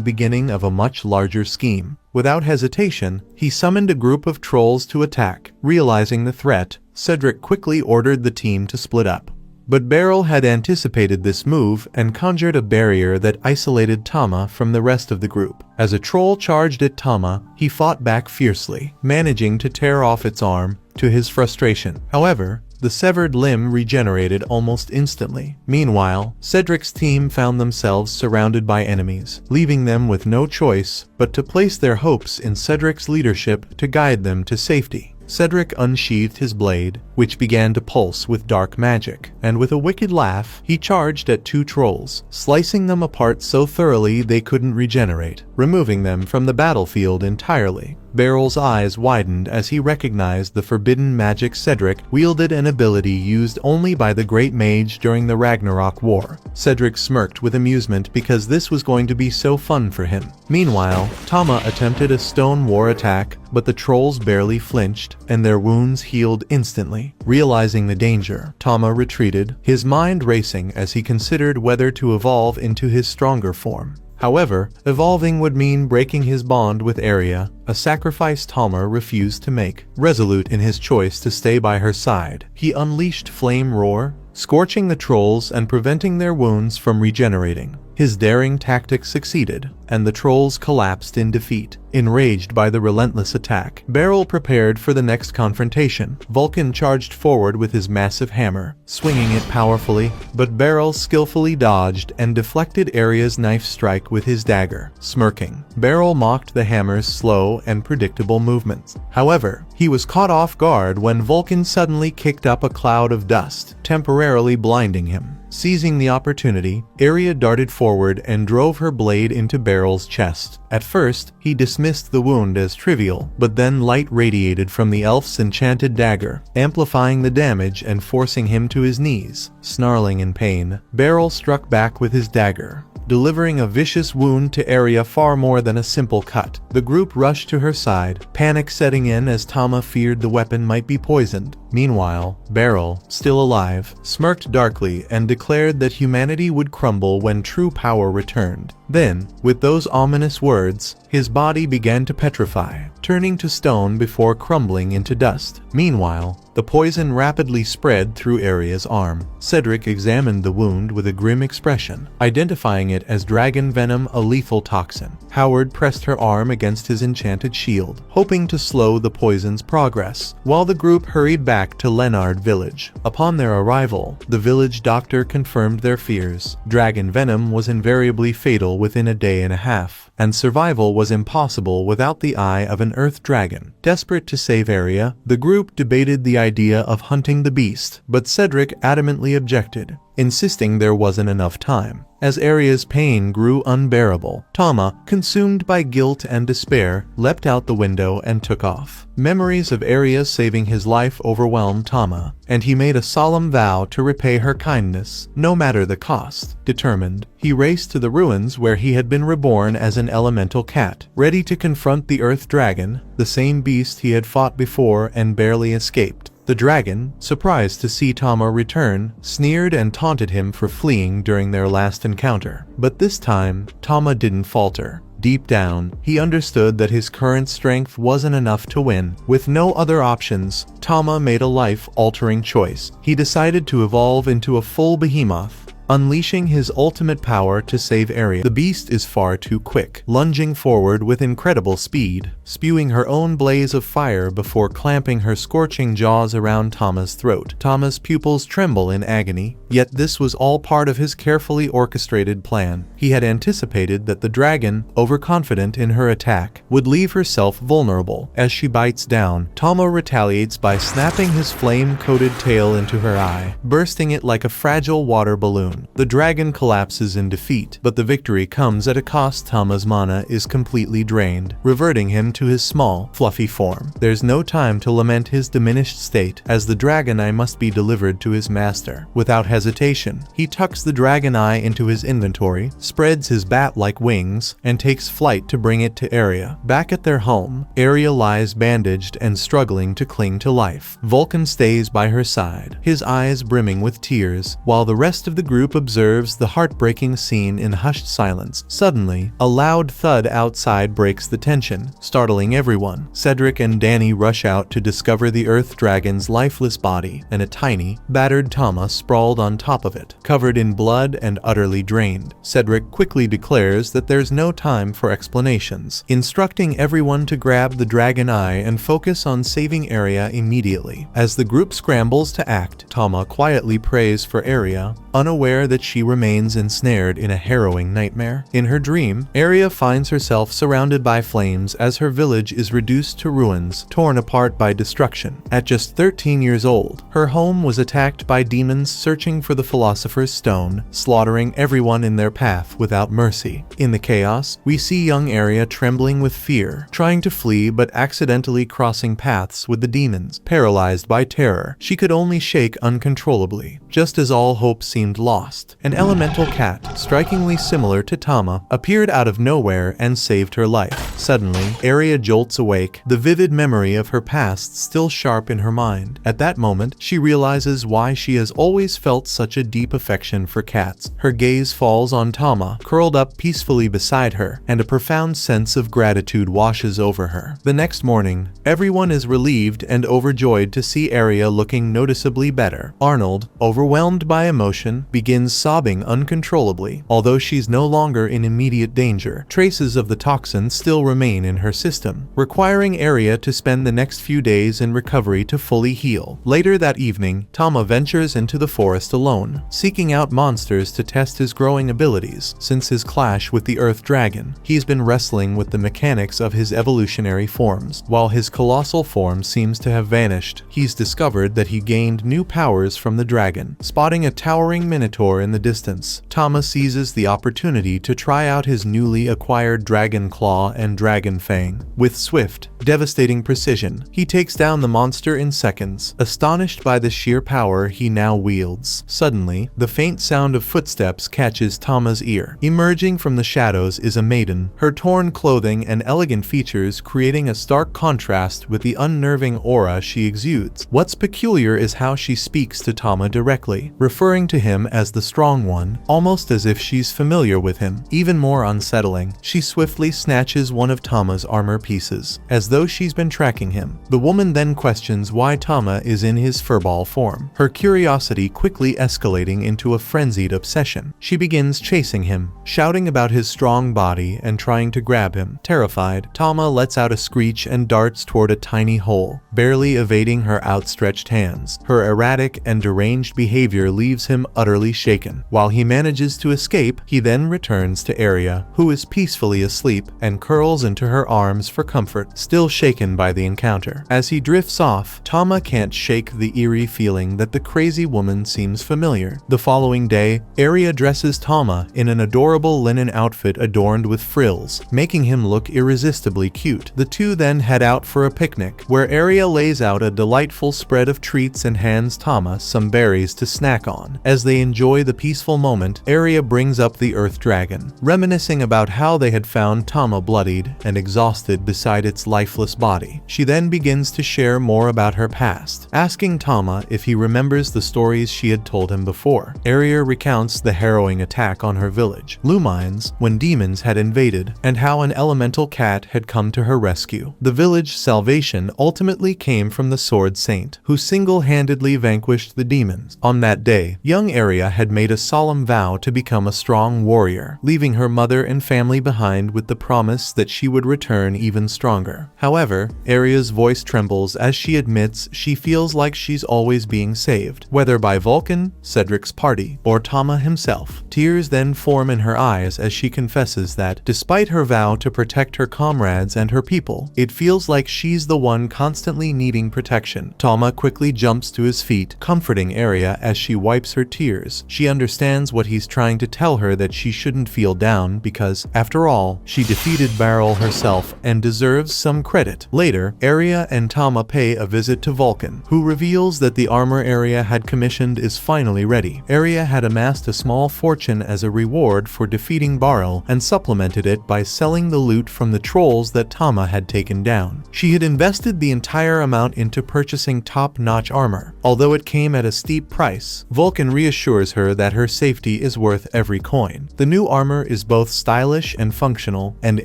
beginning of a much larger scheme. Without hesitation, he summoned a group of trolls to attack. Realizing the threat, Cedric quickly ordered the team to split up. But Beryl had anticipated this move and conjured a barrier that isolated Tama from the rest of the group. As a troll charged at Tama, he fought back fiercely, managing to tear off its arm, to his frustration. However, the severed limb regenerated almost instantly. Meanwhile, Cedric's team found themselves surrounded by enemies, leaving them with no choice but to place their hopes in Cedric's leadership to guide them to safety. Cedric unsheathed his blade, which began to pulse with dark magic, and with a wicked laugh, he charged at two trolls, slicing them apart so thoroughly they couldn't regenerate, removing them from the battlefield entirely. Beryl's eyes widened as he recognized the forbidden magic. Cedric wielded an ability used only by the Great Mage during the Ragnarok War. Cedric smirked with amusement because this was going to be so fun for him. Meanwhile, Tama attempted a stone war attack, but the trolls barely flinched, and their wounds healed instantly. Realizing the danger, Tama retreated, his mind racing as he considered whether to evolve into his stronger form. However, evolving would mean breaking his bond with Arya, a sacrifice Tama refused to make. Resolute in his choice to stay by her side, he unleashed Flame Roar, scorching the trolls and preventing their wounds from regenerating. His daring tactic succeeded, and the trolls collapsed in defeat. Enraged by the relentless attack, Beryl prepared for the next confrontation. Vulcan charged forward with his massive hammer, swinging it powerfully, but Beryl skillfully dodged and deflected Aria's knife strike with his dagger. Smirking, Beryl mocked the hammer's slow and predictable movements. However, he was caught off guard when Vulcan suddenly kicked up a cloud of dust, temporarily blinding him. Seizing the opportunity, Aria darted forward and drove her blade into Beryl's chest. At first, he dismissed the wound as trivial, but then light radiated from the elf's enchanted dagger, amplifying the damage and forcing him to his knees. Snarling in pain, Beryl struck back with his dagger, delivering a vicious wound to Aria far more than a simple cut. The group rushed to her side, panic setting in as Tama feared the weapon might be poisoned. Meanwhile, Beryl, still alive, smirked darkly and declared that humanity would crumble when true power returned. Then, with those ominous words, his body began to petrify, turning to stone before crumbling into dust. Meanwhile, the poison rapidly spread through Aria's arm. Cedric examined the wound with a grim expression, identifying it as dragon venom, a lethal toxin. Howard pressed her arm against his enchanted shield, hoping to slow the poison's progress, while the group hurried back to Leonard Village. Upon their arrival, the village doctor confirmed their fears. Dragon venom was invariably fatal within a day and a half, and survival was impossible without the eye of an earth dragon. Desperate to save Aria, the group debated the idea of hunting the beast, but Cedric adamantly objected, insisting there wasn't enough time. As Aria's pain grew unbearable, Tama, consumed by guilt and despair, leapt out the window and took off. Memories of Aria saving his life overwhelmed Tama, and he made a solemn vow to repay her kindness, no matter the cost. Determined, he raced to the ruins where he had been reborn as an elemental cat, ready to confront the Earth Dragon, the same beast he had fought before and barely escaped. The dragon, surprised to see Tama return, sneered and taunted him for fleeing during their last encounter. But this time, Tama didn't falter. Deep down, he understood that his current strength wasn't enough to win. With no other options, Tama made a life-altering choice. He decided to evolve into a full behemoth, unleashing his ultimate power to save Aria. The beast is far too quick, lunging forward with incredible speed, spewing her own blaze of fire before clamping her scorching jaws around Tama's throat. Tama's pupils tremble in agony, yet this was all part of his carefully orchestrated plan. He had anticipated that the dragon, overconfident in her attack, would leave herself vulnerable. As she bites down, Tama retaliates by snapping his flame-coated tail into her eye, bursting it like a fragile water balloon. The dragon collapses in defeat, but the victory comes at a cost. Tama's mana is completely drained, reverting him to his small, fluffy form. There's no time to lament his diminished state, as the dragon eye must be delivered to his master. Without hesitation, he tucks the dragon eye into his inventory, spreads his bat-like wings, and takes flight to bring it to Aria. Back at their home, Aria lies bandaged and struggling to cling to life. Vulcan stays by her side, his eyes brimming with tears, while the rest of the group observes the heartbreaking scene in hushed silence. Suddenly, a loud thud outside breaks the tension, startling everyone. Cedric and Danny rush out to discover the Earth Dragon's lifeless body, and a tiny, battered Tama sprawled on top of it, covered in blood and utterly drained. Cedric quickly declares that there's no time for explanations, instructing everyone to grab the dragon eye and focus on saving Aria immediately. As the group scrambles to act, Tama quietly prays for Aria, unaware that she remains ensnared in a harrowing nightmare. In her dream, Aria finds herself surrounded by flames as her village is reduced to ruins, torn apart by destruction. At just 13 years old, her home was attacked by demons searching for the Philosopher's Stone, slaughtering everyone in their path without mercy. In the chaos, we see young Aria trembling with fear, trying to flee but accidentally crossing paths with the demons. Paralyzed by terror, she could only shake uncontrollably. Just as all hope seemed lost, an elemental cat, strikingly similar to Tama, appeared out of nowhere and saved her life. Suddenly, Aria jolts awake, the vivid memory of her past still sharp in her mind. At that moment, she realizes why she has always felt such a deep affection for cats. Her gaze falls on Tama, curled up peacefully beside her, and a profound sense of gratitude washes over her. The next morning, everyone is relieved and overjoyed to see Aria looking noticeably better. Arnold, overwhelmed by emotion, realization, begins sobbing uncontrollably. Although she's no longer in immediate danger, traces of the toxin still remain in her system, requiring Arya to spend the next few days in recovery to fully heal. Later that evening, Tama ventures into the forest alone, seeking out monsters to test his growing abilities. Since his clash with the Earth Dragon, he's been wrestling with the mechanics of his evolutionary forms. While his colossal form seems to have vanished, he's discovered that he gained new powers from the dragon. Spotting a towering minotaur in the distance, Tama seizes the opportunity to try out his newly acquired Dragon Claw and Dragon Fang. With swift, devastating precision, he takes down the monster in seconds, astonished by the sheer power he now wields. Suddenly, the faint sound of footsteps catches Tama's ear. Emerging from the shadows is a maiden, her torn clothing and elegant features creating a stark contrast with the unnerving aura she exudes. What's peculiar is how she speaks to Tama directly, referring to him as the Strong One, almost as if she's familiar with him. Even more unsettling, she swiftly snatches one of Tama's armor pieces, as though she's been tracking him. The woman then questions why Tama is in his furball form, her curiosity quickly escalating into a frenzied obsession. She begins chasing him, shouting about his strong body and trying to grab him. Terrified, Tama lets out a screech and darts toward a tiny hole, barely evading her outstretched hands. Her erratic and deranged behavior leaves him utterly shaken. While he manages to escape, he then returns to Arya, who is peacefully asleep, and curls into her arms for comfort, still shaken by the encounter. As he drifts off, Tama can't shake the eerie feeling that the crazy woman seems familiar. The following day, Arya dresses Tama in an adorable linen outfit adorned with frills, making him look irresistibly cute. The two then head out for a picnic, where Arya lays out a delightful spread of treats and hands Tama some berries to snack on. As they enjoy the peaceful moment, Arya brings up the Earth Dragon, reminiscing about how they had found Tama bloodied and exhausted beside its lifeless body. She then begins to share more about her past, asking Tama if he remembers the stories she had told him before. Arya recounts the harrowing attack on her village, Lumines, when demons had invaded, and how an elemental cat had come to her rescue. The village's salvation ultimately came from the Sword Saint, who single-handedly vanquished the demons. On that day, young Arya had made a solemn vow to become a strong warrior, leaving her mother and family behind with the promise that she would return even stronger. However, Arya's voice trembles as she admits she feels like she's always being saved, whether by Vulcan, Cedric's party, or Tama himself. Tears then form in her eyes as she confesses that, despite her vow to protect her comrades and her people, it feels like she's the one constantly needing protection. Tama quickly jumps to his feet, comforting Arya as she wipes her tears. She understands what he's trying to tell her, that she shouldn't feel down because, after all, she defeated Beryl herself and deserves some credit. Later, Arya and Tama pay a visit to Vulcan, who reveals that the armor Arya had commissioned is finally ready. Arya had amassed a small fortune as a reward for defeating Beryl and supplemented it by selling the loot from the trolls that Tama had taken down. She had invested the entire amount into purchasing top-notch armor. Although it came at a steep price, Vulcan reassures her that her safety is worth every coin. The new armor is both stylish and functional, and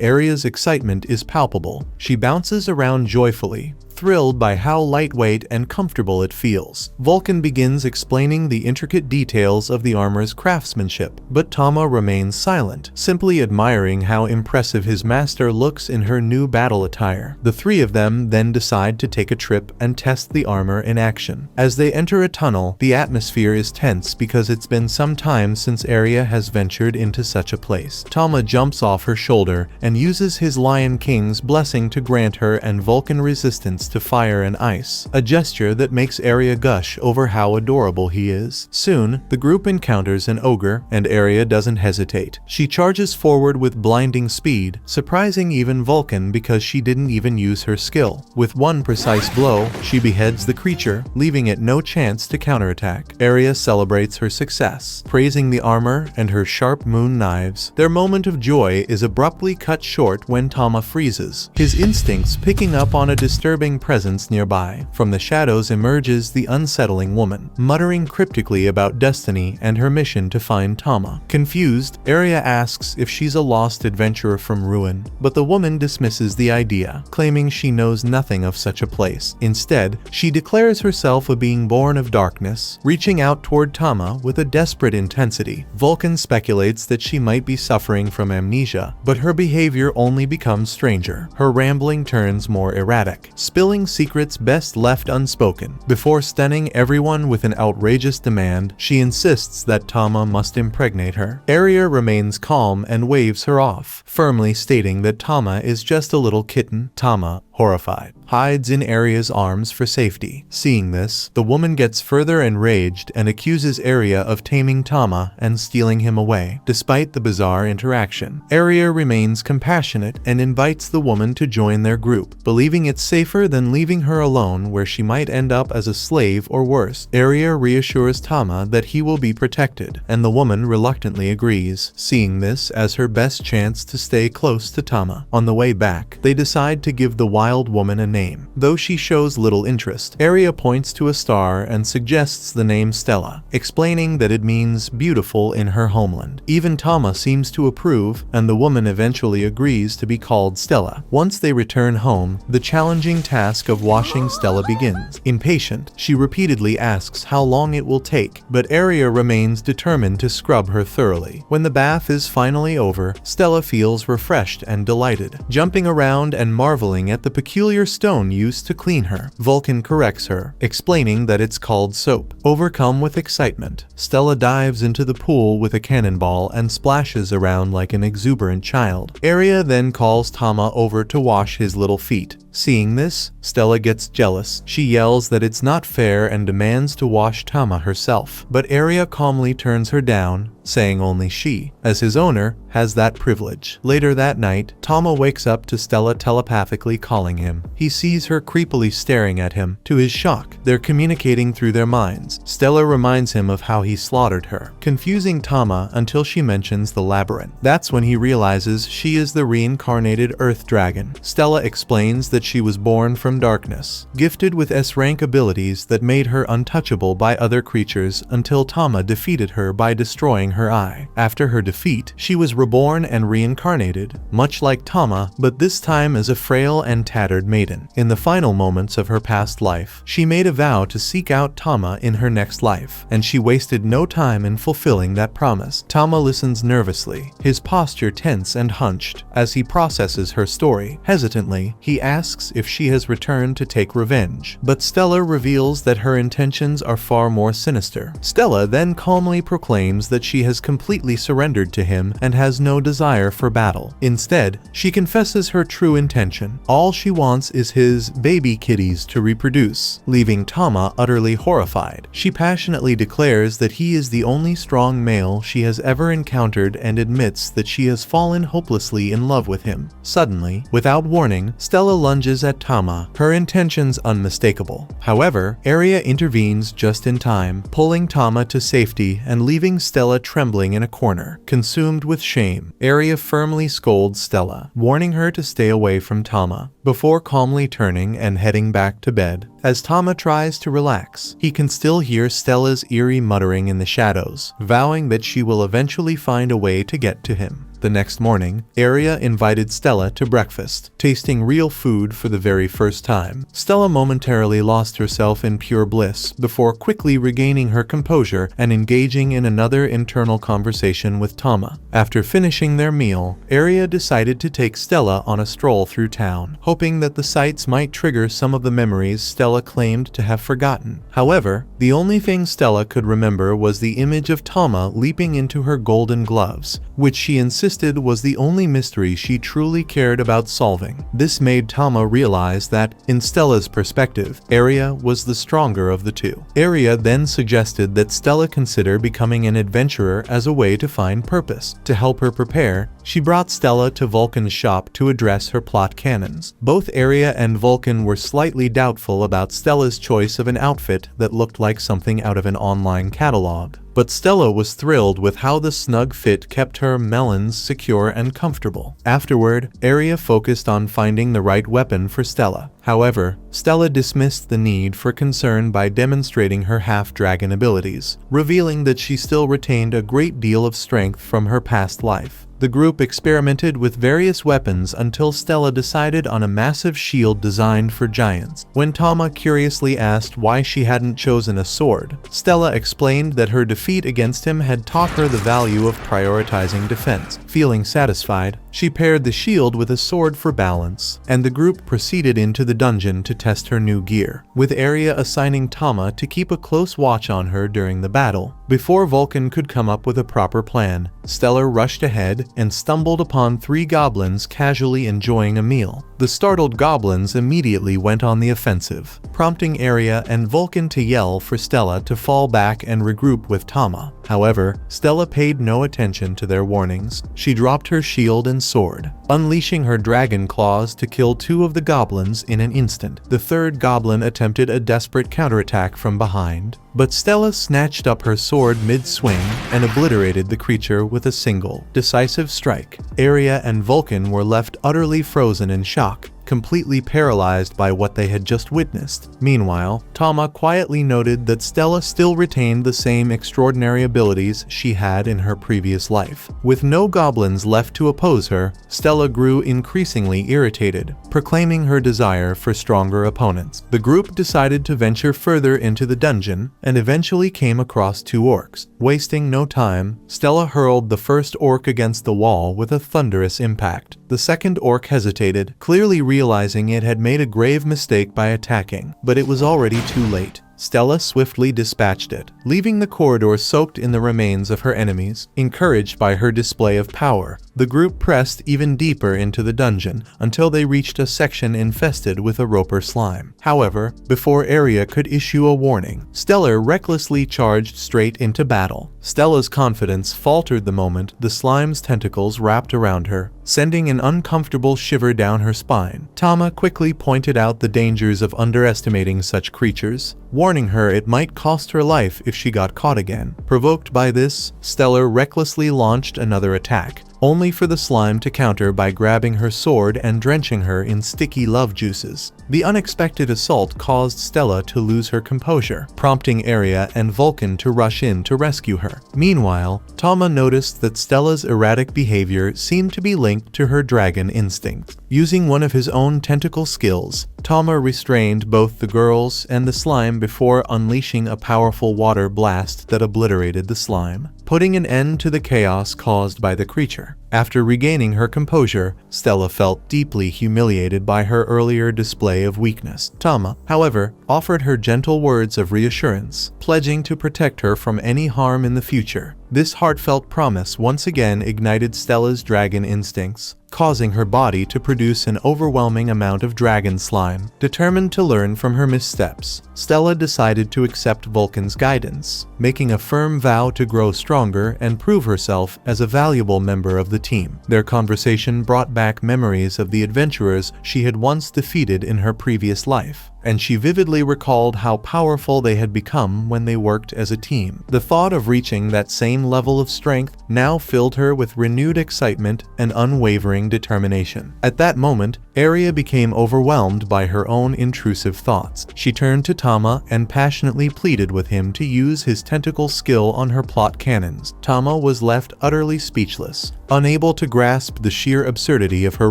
Arya's excitement is palpable. She bounces around joyfully, thrilled by how lightweight and comfortable it feels. Vulcan begins explaining the intricate details of the armor's craftsmanship, but Tama remains silent, simply admiring how impressive his master looks in her new battle attire. The three of them then decide to take a trip and test the armor in action. As they enter a tunnel, the atmosphere is tense because it's been some time since Arya has ventured into such a place. Tama jumps off her shoulder and uses his Lion King's blessing to grant her and Vulcan resistance to fire and ice, a gesture that makes Arya gush over how adorable he is. Soon, the group encounters an ogre, and Arya doesn't hesitate. She charges forward with blinding speed, surprising even Vulcan because she didn't even use her skill. With one precise blow, she beheads the creature, leaving it no chance to counterattack. Arya celebrates her success, praising the armor and her sharp moon knives. Their moment of joy is abruptly cut short when Tama freezes, his instincts picking up on a disturbing menacing presence nearby. From the shadows emerges the unsettling woman, muttering cryptically about destiny and her mission to find Tama. Confused, Arya asks if she's a lost adventurer from ruin, but the woman dismisses the idea, claiming she knows nothing of such a place. Instead, she declares herself a being born of darkness, reaching out toward Tama with a desperate intensity. Vulcan speculates that she might be suffering from amnesia, but her behavior only becomes stranger. Her rambling turns more erratic, spilling secrets best left unspoken. Before stunning everyone with an outrageous demand, she insists that Tama must impregnate her. Arya remains calm and waves her off, firmly stating that Tama is just a little kitten. Tama, horrified, hides in Arya's arms for safety. Seeing this, the woman gets further enraged and accuses Arya of taming Tama and stealing him away. Despite the bizarre interaction, Arya remains compassionate and invites the woman to join their group, believing it's safer than leaving her alone where she might end up as a slave or worse. Arya reassures Tama that he will be protected, and the woman reluctantly agrees, seeing this as her best chance to stay close to Tama. On the way back, they decide to give the wild woman a name. Though she shows little interest, Arya points to a star and suggests the name Stella, explaining that it means beautiful in her homeland. Even Tama seems to approve, and the woman eventually agrees to be called Stella. Once they return home, the challenging task of washing Stella begins. Impatient, she repeatedly asks how long it will take, but Arya remains determined to scrub her thoroughly. When the bath is finally over, Stella feels refreshed and delighted, jumping around and marveling at the peculiar stone used to clean her. Vulcan corrects her, explaining that it's called soap. Overcome with excitement, Stella dives into the pool with a cannonball and splashes around like an exuberant child. Arya then calls Tama over to wash his little feet. Seeing this, Stella gets jealous. She yells that it's not fair and demands to wash Tama herself, but Arya calmly turns her down, saying only she, as his owner, has that privilege. Later that night, Tama wakes up to Stella telepathically calling him. He sees her creepily staring at him. To his shock, they're communicating through their minds. Stella reminds him of how he slaughtered her, confusing Tama until she mentions the labyrinth. That's when he realizes she is the reincarnated Earth Dragon. Stella explains that she was born from darkness, gifted with S-rank abilities that made her untouchable by other creatures until Tama defeated her by destroying her eye. After her defeat, she was reborn and reincarnated, much like Tama, but this time as a frail and tattered maiden. In the final moments of her past life, she made a vow to seek out Tama in her next life, and she wasted no time in fulfilling that promise. Tama listens nervously, his posture tense and hunched. As he processes her story, hesitantly, he asks if she has returned to take revenge, but Stella reveals that her intentions are far more sinister. Stella then calmly proclaims that she has completely surrendered to him and has no desire for battle. Instead, she confesses her true intention. All she wants is his baby kitties to reproduce, leaving Tama utterly horrified. She passionately declares that he is the only strong male she has ever encountered and admits that she has fallen hopelessly in love with him. Suddenly, without warning, Stella lunges at Tama, her intentions unmistakable. However, Arya intervenes just in time, pulling Tama to safety and leaving Stella trembling in a corner, consumed with shame. Arya firmly scolds Stella, warning her to stay away from Tama, before calmly turning and heading back to bed. As Tama tries to relax, he can still hear Stella's eerie muttering in the shadows, vowing that she will eventually find a way to get to him. The next morning, Arya invited Stella to breakfast, tasting real food for the very first time. Stella momentarily lost herself in pure bliss before quickly regaining her composure and engaging in another internal conversation with Tama. After finishing their meal, Arya decided to take Stella on a stroll through town, hoping that the sights might trigger some of the memories Stella claimed to have forgotten. However, the only thing Stella could remember was the image of Tama leaping into her golden gloves, which she insisted was the only mystery she truly cared about solving. This made Tama realize that, in Stella's perspective, Arya was the stronger of the two. Arya then suggested that Stella consider becoming an adventurer as a way to find purpose. To help her prepare, She brought Stella to Vulcan's shop to address her plot cannons. Both Aria and Vulcan were slightly doubtful about Stella's choice of an outfit that looked like something out of an online catalog. But Stella was thrilled with how the snug fit kept her melons secure and comfortable. Afterward, Aria focused on finding the right weapon for Stella. However, Stella dismissed the need for concern by demonstrating her half-dragon abilities, revealing that she still retained a great deal of strength from her past life. The group experimented with various weapons until Stella decided on a massive shield designed for giants. When Tama curiously asked why she hadn't chosen a sword, Stella explained that her defeat against him had taught her the value of prioritizing defense. Feeling satisfied, she paired the shield with a sword for balance, and the group proceeded into the dungeon to test her new gear, with Aria assigning Tama to keep a close watch on her during the battle. Before Vulcan could come up with a proper plan, Stella rushed ahead and stumbled upon 3 goblins casually enjoying a meal. The startled goblins immediately went on the offensive, prompting Aria and Vulcan to yell for Stella to fall back and regroup with Tama. However, Stella paid no attention to their warnings. She dropped her shield and sword, unleashing her dragon claws to kill 2 of the goblins in an instant. The 3rd goblin attempted a desperate counterattack from behind, but Stella snatched up her sword mid-swing and obliterated the creature with a single, decisive strike. Aria and Vulcan were left utterly frozen in shock, completely paralyzed by what they had just witnessed. Meanwhile, Tama quietly noted that Stella still retained the same extraordinary abilities she had in her previous life. With no goblins left to oppose her, Stella grew increasingly irritated, proclaiming her desire for stronger opponents. The group decided to venture further into the dungeon and eventually came across 2 orcs. Wasting no time, Stella hurled the first orc against the wall with a thunderous impact. The second orc hesitated, clearly realizing it had made a grave mistake by attacking, but it was already too late. Stella swiftly dispatched it, leaving the corridor soaked in the remains of her enemies. Encouraged by her display of power, the group pressed even deeper into the dungeon until they reached a section infested with a roper slime. However, before Aria could issue a warning, Stella recklessly charged straight into battle. Stella's confidence faltered the moment the slime's tentacles wrapped around her, sending an uncomfortable shiver down her spine. Tama quickly pointed out the dangers of underestimating such creatures, warning her it might cost her life if she got caught again. Provoked by this, Stella recklessly launched another attack, only for the slime to counter by grabbing her sword and drenching her in sticky love juices. The unexpected assault caused Stella to lose her composure, prompting Aria and Vulcan to rush in to rescue her. Meanwhile, Tama noticed that Stella's erratic behavior seemed to be linked to her dragon instinct. Using one of his own tentacle skills, Tama restrained both the girls and the slime before unleashing a powerful water blast that obliterated the slime, putting an end to the chaos caused by the creature. After regaining her composure, Stella felt deeply humiliated by her earlier display of weakness. Tama, however, offered her gentle words of reassurance, pledging to protect her from any harm in the future. This heartfelt promise once again ignited Stella's dragon instincts, causing her body to produce an overwhelming amount of dragon slime. Determined to learn from her missteps, Stella decided to accept Vulcan's guidance, making a firm vow to grow stronger and prove herself as a valuable member of the team. Their conversation brought back memories of the adventurers she had once defeated in her previous life, and she vividly recalled how powerful they had become when they worked as a team. The thought of reaching that same level of strength now filled her with renewed excitement and unwavering determination. At that moment, Aria became overwhelmed by her own intrusive thoughts. She turned to Tama and passionately pleaded with him to use his tentacle skill on her plot cannons. Tama was left utterly speechless, unable to grasp the sheer absurdity of her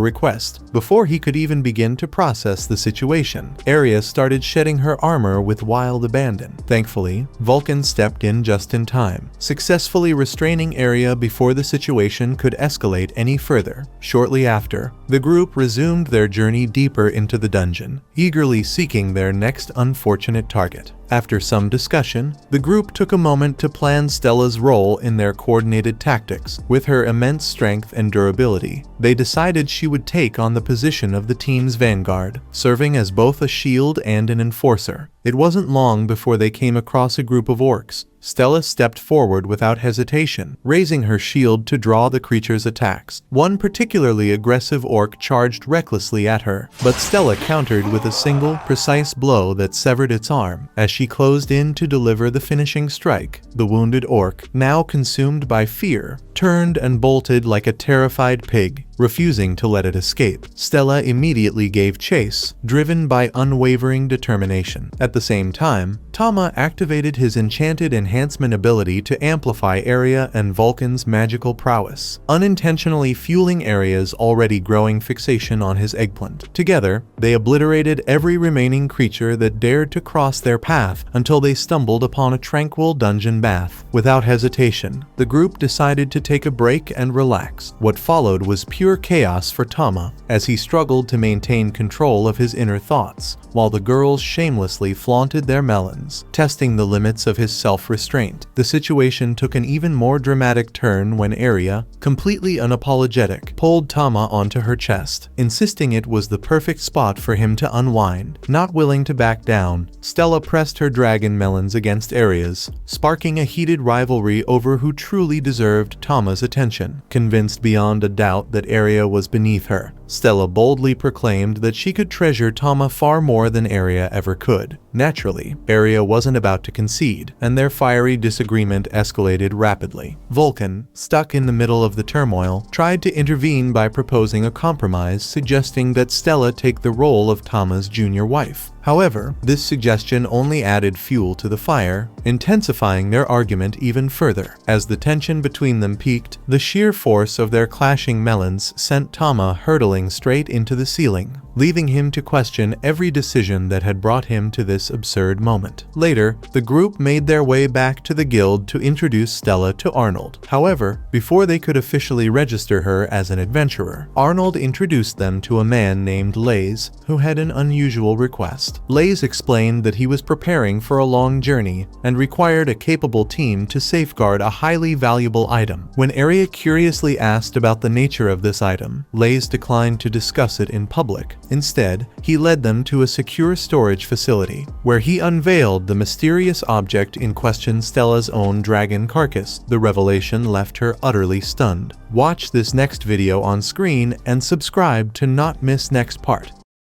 request. Before he could even begin to process the situation, Aria started shedding her armor with wild abandon. Thankfully, Vulcan stepped in just in time, successfully restraining Aria before the situation could escalate any further. Shortly after, the group resumed their journey deeper into the dungeon, eagerly seeking their next unfortunate target. After some discussion, the group took a moment to plan Stella's role in their coordinated tactics. With her immense strength and durability, they decided she would take on the position of the team's vanguard, serving as both a shield and an enforcer. It wasn't long before they came across a group of orcs. Stella stepped forward without hesitation, raising her shield to draw the creature's attacks. One particularly aggressive orc charged recklessly at her, but Stella countered with a single, precise blow that severed its arm. As she closed in to deliver the finishing strike, the wounded orc, now consumed by fear, turned and bolted like a terrified pig, refusing to let it escape. Stella immediately gave chase, driven by unwavering determination. At the same time, Tama activated his enchanted enhancement ability to amplify Area and Vulcan's magical prowess, unintentionally fueling Area's already growing fixation on his eggplant. Together, they obliterated every remaining creature that dared to cross their path until they stumbled upon a tranquil dungeon bath. Without hesitation, the group decided to take a break and relax. What followed was pure chaos for Tama, as he struggled to maintain control of his inner thoughts, while the girls shamelessly flaunted their melons, testing the limits of his self-restraint. The situation took an even more dramatic turn when Area, completely unapologetic, pulled Tama onto her chest, insisting it was the perfect spot for him to unwind. Not willing to back down, Stella pressed her dragon melons against Area's, sparking a heated rivalry over who truly deserved Tama's attention. Convinced beyond a doubt that Area was beneath her, Stella boldly proclaimed that she could treasure Tama far more than Area ever could. Naturally, Area wasn't about to concede, and their fiery disagreement escalated rapidly. Vulcan, stuck in the middle of the turmoil, tried to intervene by proposing a compromise, suggesting that Stella take the role of Tama's junior wife. However, this suggestion only added fuel to the fire, intensifying their argument even further. As the tension between them peaked, the sheer force of their clashing melons sent Tama hurtling straight into the ceiling, leaving him to question every decision that had brought him to this absurd moment. Later, the group made their way back to the guild to introduce Stella to Arnold. However, before they could officially register her as an adventurer, Arnold introduced them to a man named Lays, who had an unusual request. Lays explained that he was preparing for a long journey and required a capable team to safeguard a highly valuable item. When Area curiously asked about the nature of this item, Lays declined to discuss it in public. Instead, he led them to a secure storage facility, where he unveiled the mysterious object in question, Stella's own dragon carcass. The revelation left her utterly stunned. Watch this next video on screen and subscribe to not miss next part.